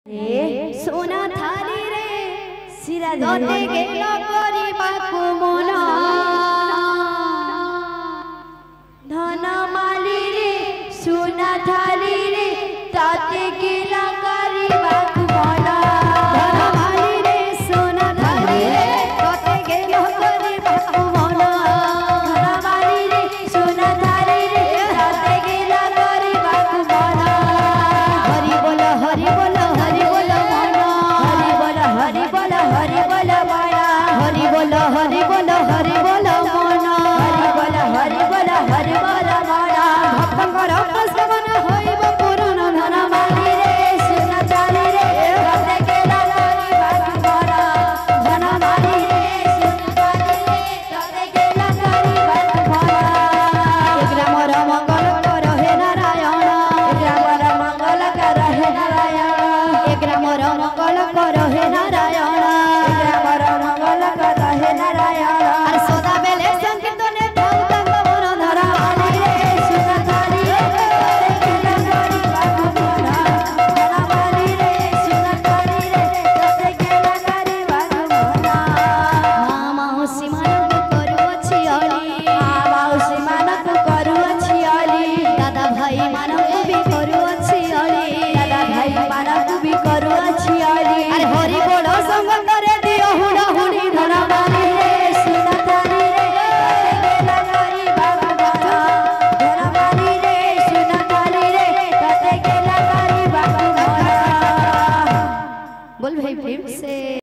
सोना थाली रे सिरा धते गेल करिबाकु मन धन माली रे सोना थाली रे ताते गेल करिबाकु मन धन माली रे सोना थाली रे ताते गेल करिबाकु मन धन माली रे सोना थाली रे ताते गेल करिबाकु मन हरि बोल हरि बोल हरि बोल मन हरि बोल हरि बोल हरि बोल माया हरि बोल हरि बोल हरि बोल मन हरि बोल हरि बोल हरि बोल माया भक्तंकर प्रसवन होइब पूर्ण धन माली रे सोना चाली रे ताते गेल करिबाकु मन धन माली रे सोना चाली रे ताते गेल करिबाकु मन ग्रामर मंगल कर हे नारायण ग्रामर मंगल कर हे नारायण ग्रामर मंगल कर हे नारायण